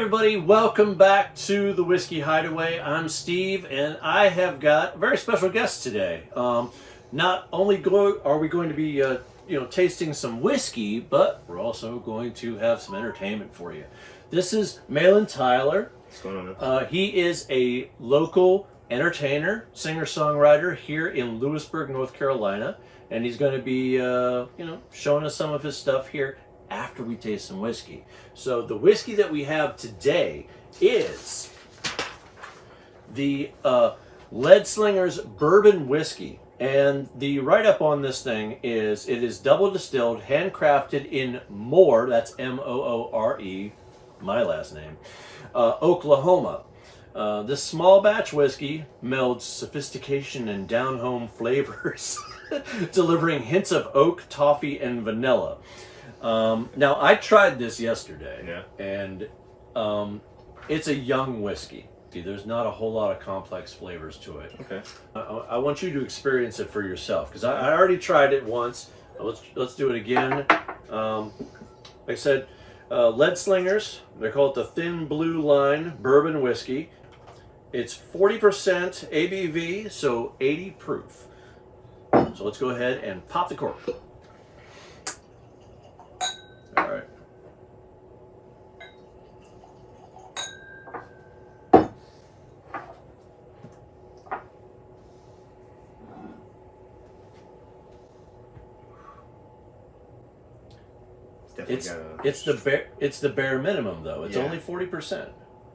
everybody, welcome back to the Whiskey Hideaway. I'm Steve, and I have got a very special guest today. Not only are we going to be tasting some whiskey, but we're also going to have some entertainment for you. This is Maylon Tyler. What's going on? He is a local entertainer, singer-songwriter here in Lewisburg, North Carolina, and he's going to be showing us some of his stuff here after we taste some whiskey. So the whiskey that we have today is the Leadslingers bourbon whiskey. And the write-up on this thing is it is double distilled, handcrafted in Moore, that's Moore, my last name, Oklahoma. This small batch whiskey melds sophistication and down-home flavors, delivering hints of oak, toffee, and vanilla. Now, I tried this yesterday, and it's a young whiskey. There's not a whole lot of complex flavors to it. Okay. I want you to experience it for yourself, because I already tried it once. Let's do it again. Like I said, Leadslingers, they call it the Thin Blue Line Bourbon Whiskey. It's 40% ABV, so 80 proof. So let's go ahead and pop the cork. All right. It's the bare minimum though. It's only 40%.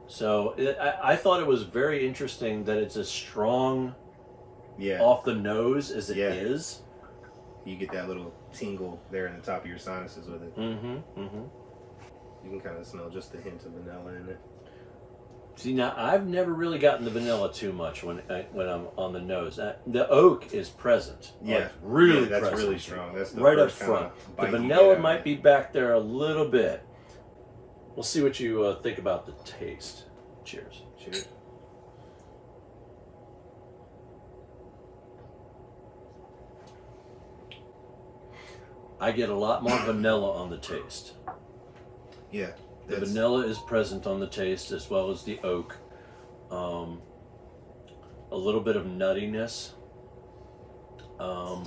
So I thought it was very interesting that it's as strong off the nose as it is. You get that little tingle there in the top of your sinuses with it. You can kind of smell just the hint of vanilla in it. See, now I've never really gotten the vanilla too much when I'm on the nose. The oak is present. Like, really that's present. really strong. That's the right up first front. The vanilla might be back there a little bit. We'll see what you think about the taste. Cheers. Cheers. I get a lot more vanilla on the taste. Yeah. The vanilla is present on the taste as well as the oak. A little bit of nuttiness. I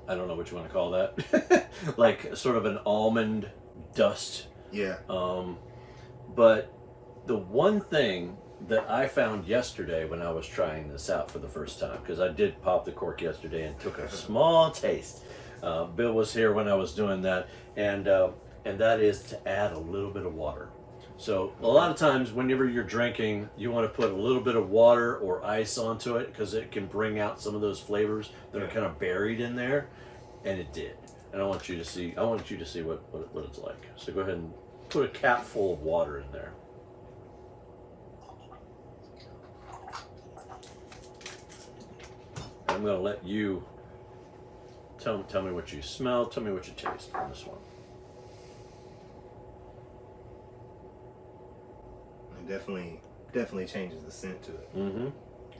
don't know what you want to call that. Like sort of an almond dust. Yeah. But the one thing that I found yesterday when I was trying this out for the first time, because I did pop the cork yesterday and took a small taste. Bill was here when I was doing that, and that is to add a little bit of water. So a lot of times whenever you're drinking, you want to put a little bit of water or ice onto it because it can bring out some of those flavors that are kind of buried in there, and it did. And I want you to see what it's like. So go ahead and put a cap full of water in there. I'm going to let you tell me what you smell, tell me what you taste on this one. It definitely changes the scent to it.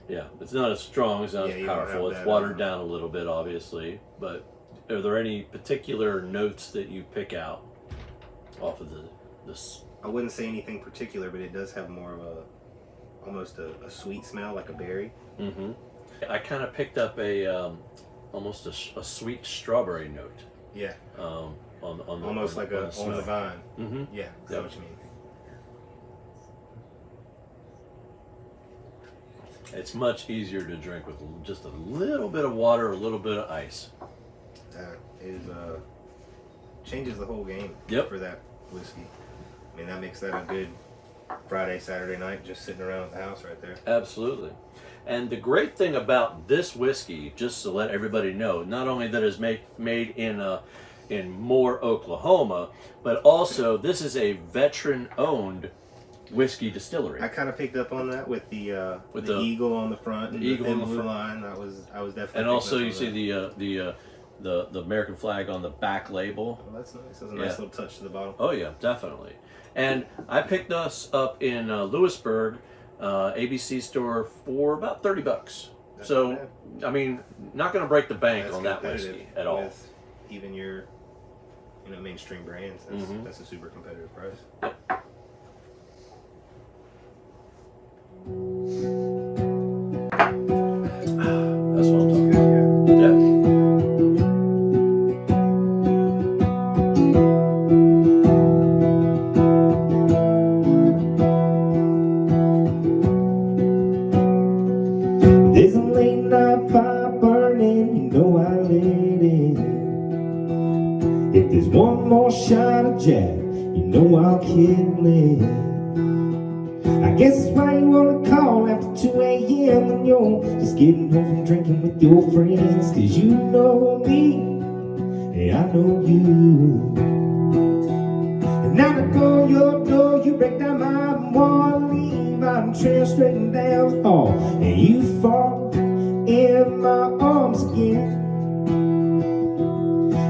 Yeah, it's not as strong, it's not as powerful. It's watered down a little bit, obviously. But are there any particular notes that you pick out off of this? I wouldn't say anything particular, but it does have more of almost a sweet smell, like a berry. I kind of picked up almost a sweet strawberry note. Yeah. Almost like on the vine. Yeah. That's what you mean. It's much easier to drink with just a little bit of water, a little bit of ice. It changes the whole game for that whiskey. I mean, that makes that a good Friday, Saturday night, just sitting around at the house right there. Absolutely. And the great thing about this whiskey, just to let everybody know, not only that it's made in Moore, Oklahoma, but also this is a veteran-owned whiskey distillery. I kind of picked up on that with the eagle on the front, and the Thin Blue Line. I was definitely. And also, you see the American flag on the back label. Well, that's nice. That's a nice little touch to the bottle. Oh yeah, definitely. And I picked us up in Lewisburg, ABC store for about $30. So, I mean, not going to break the bank on that whiskey at all. With even your, mainstream brands, that's a super competitive price. Yep. lately. I guess that's why you wanna call after 2 a.m. when you're just getting home from drinking with your friends. 'Cause you know me, and I know you. And I knock on your door, you break down my wall, leave out and trail straight and down the hall, and you fall in my arms again.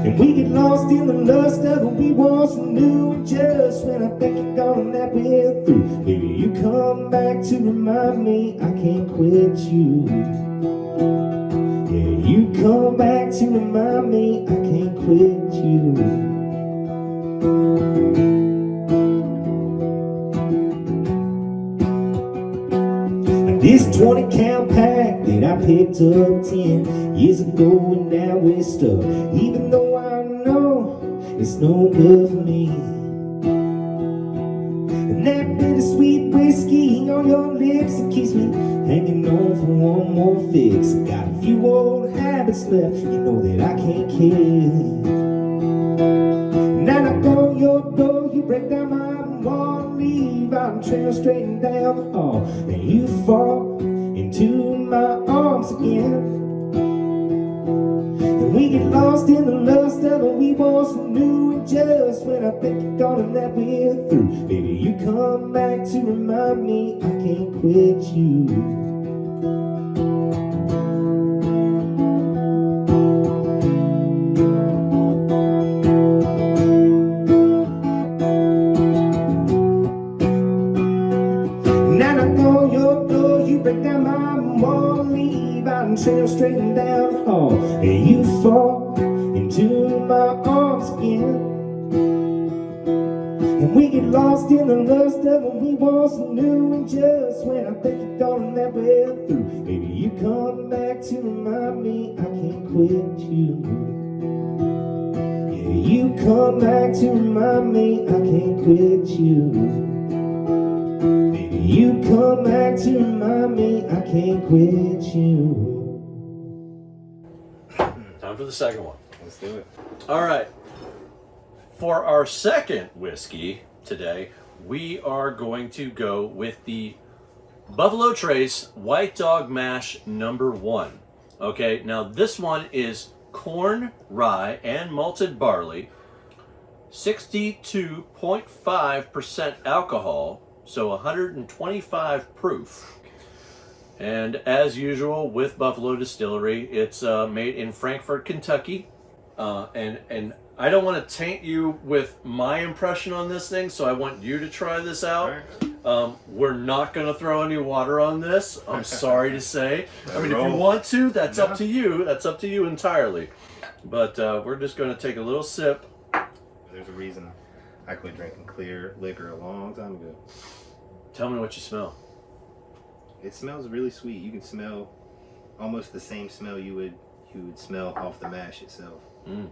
And we get lost in the lust of what we once knew. And just when I think you're gone, that we're through, baby, you come back to remind me I can't quit you. Yeah, you come back to remind me I can't quit you. This 20-count pack that I picked up 10 years ago, and now we're stuck, even though I know it's no good for me. And that bittersweet whiskey on your lips, it keeps me hanging on for one more fix. I got a few old habits left, you know that I can't kill. And I knock on your door, you break down my wall, leave out and trail straight and down the hall, and you fall into my arms again. And we get lost in the lust of what we once knew. And just when I think you're gone and that we're through, baby, you come back to remind me I can't quit you. Break down my wall, leave out and trail straight and down the hall, and you fall into my arms again. And we get lost in the lust of what we once knew. And just when I think you're gone and that we're through, baby, you come back to remind me I can't quit you. Yeah, you come back to remind me I can't quit you. You come back to remind me I can't quit you. Time for the second one. Let's do it. All right. For our second whiskey today, we are going to go with the Buffalo Trace White Dog Mash number 1. Okay, now this one is corn, rye, and malted barley, 62.5% alcohol, so 125 proof. And as usual with Buffalo Distillery, it's made in Frankfort, Kentucky. And I don't want to taint you with my impression on this thing, so I want you to try this out. We're not going to throw any water on this, I'm sorry to say. I mean, if you want to, that's up to you. That's up to you entirely. But we're just going to take a little sip. There's a reason I quit drinking clear liquor a long time ago. Tell me what you smell. It smells really sweet. You can smell almost the same smell you would smell off the mash itself. Mm.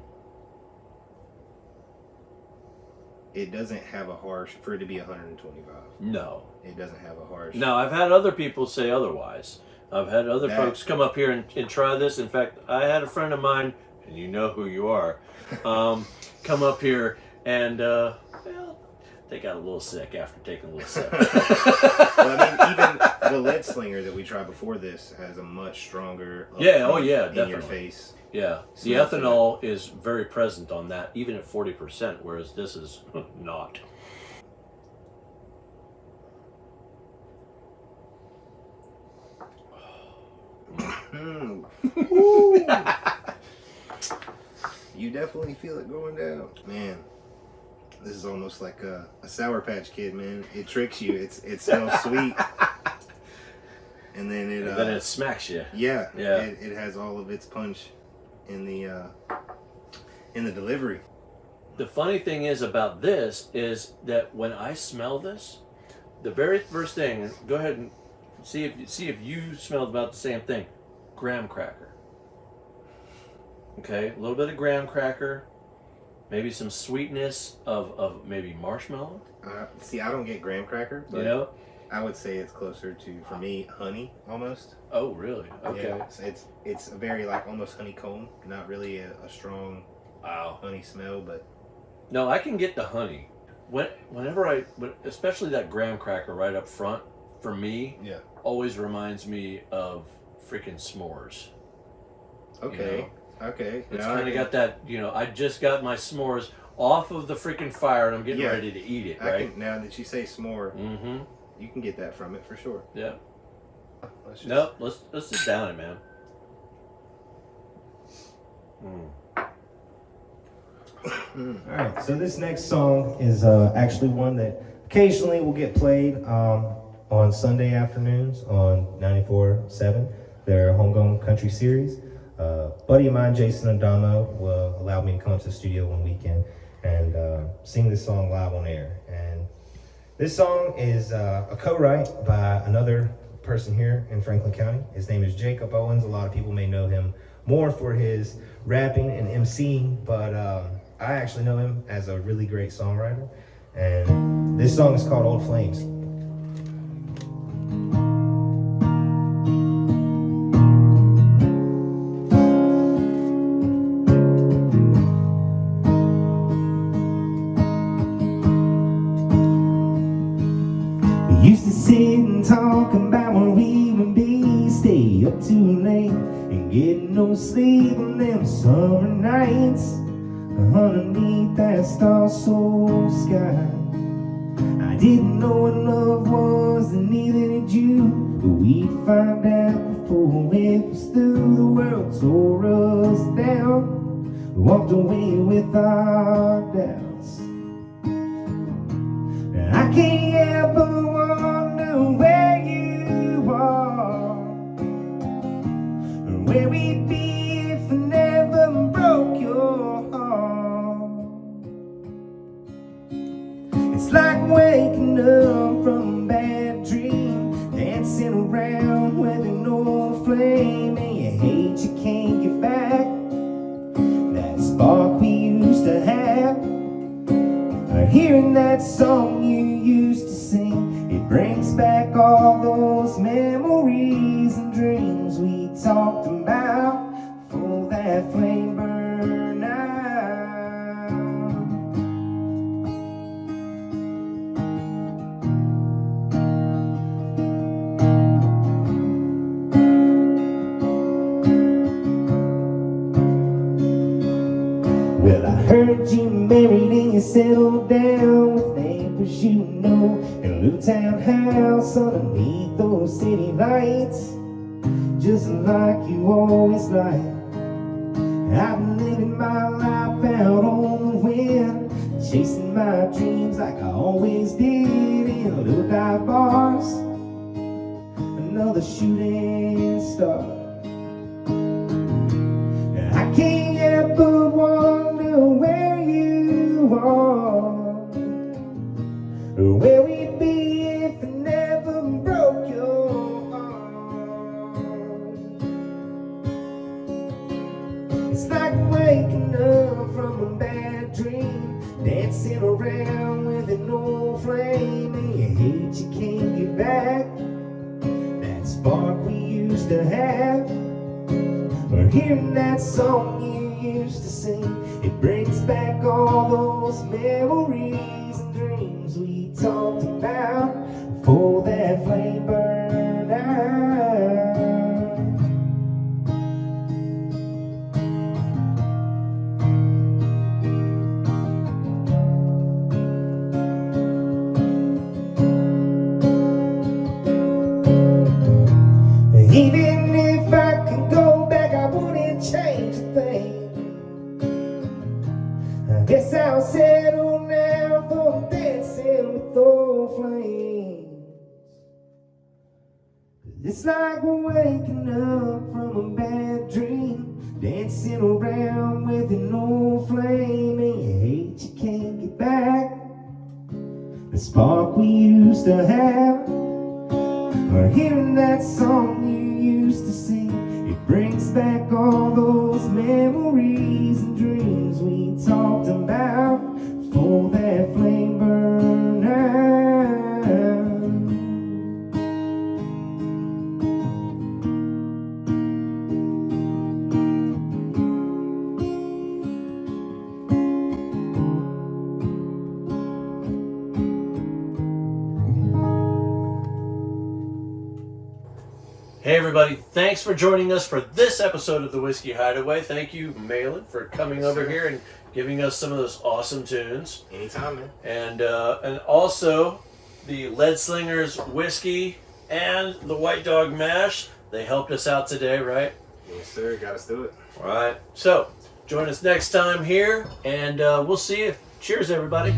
It doesn't have a harsh, for it to be 125. No. It doesn't have a harsh. No, I've had other people say otherwise. I've had other folks come up here and try this. In fact, I had a friend of mine, and you know who you are, come up here and, well, they got a little sick after taking a little sip. Well, I mean, even the Leadslinger that we tried before this has a much stronger. Definitely. In your face. Yeah, the ethanol is very present on that, even at 40%, whereas this is not. You definitely feel it going down, man. This is almost like a Sour Patch Kid, man. It tricks you. It smells sweet, and then it smacks you. Yeah. It has all of its punch in the delivery. The funny thing is about this is that when I smell this, the very first thing, go ahead and see if you smelled about the same thing. Graham cracker. Okay, a little bit of graham cracker, maybe some sweetness of maybe marshmallow. See, I don't get graham cracker, but you know, I would say it's closer to, for me, honey almost. Oh, really? Okay. Yeah, it's a very like almost honeycomb, not really a strong honey smell, but no, I can get the honey. especially that graham cracker right up front, for me, Yeah. always reminds me of freaking s'mores. Okay. Okay. It's Now I kind of can- got that, I just got my s'mores off of the freaking fire and I'm getting Yeah. ready to eat it, I right? can, now that you say s'more, Mm-hmm. you can get that from it for sure. Yeah. Let's just, Nope, let's sit down it, man. All right, so this next song is actually one that occasionally will get played on Sunday afternoons on 94.7, their homegrown country series. Buddy of mine, Jason Adamo, will allow me to come to the studio one weekend and sing this song live on air. And this song is a co-write by another person here in Franklin County. His name is Jacob Owens. A lot of people may know him more for his rapping and MCing, but I actually know him as a really great songwriter. And this song is called Old Flames. We used to sit and talk about where we would be, stay up too late and get no sleep on them summer nights underneath that star-soaked sky. I didn't know what love was, and neither did you, but we'd find out before it was through. The world tore us down, we walked away with our doubts. I can't help but wonder where you are, or where we'd be if I never broke your heart. It's like waking up from a bad dream, dancing around with an old flame, and you hate you can't get back that spark we used to have. Hearing that song you used to sing, it brings back all those memories and dreams we talked about before that flame burned out. Well, I heard you married and you settled down with neighbors you know in a little townhouse underneath those city lights, just like you always liked. I've been living my life out on the wind, chasing my dreams like I always did in little dive bars, another shooting star. I can't help but wonder where you are, or where we'd be if I never broke your heart. It's like waking up from a bad dream, dancing around with an old flame, and you hate you can't get back that spark we used to have. Or hearing that song you used to sing, it brings back all those memories and dreams we talked about before that flame burned out. Even if I could go back, I wouldn't change a thing. I guess I'll settle now for dancing with old flames. It's like waking up from a bad dream, dancing around with an old flame, and you hate you can't get back the spark we used to have. Or hearing that song you used to sing, it brings back all those memories and dreams we talked about before that flame burned out. Hey everybody, thanks for joining us for this episode of the Whiskey Hideaway. Thank you, Maylon, for coming over here and giving us some of those awesome tunes. Anytime, man. And also the Leadslingers whiskey and the White Dog mash. They helped us out today, right? Yes, sir. Got us do it. All right. So join us next time here, and we'll see you. Cheers, everybody.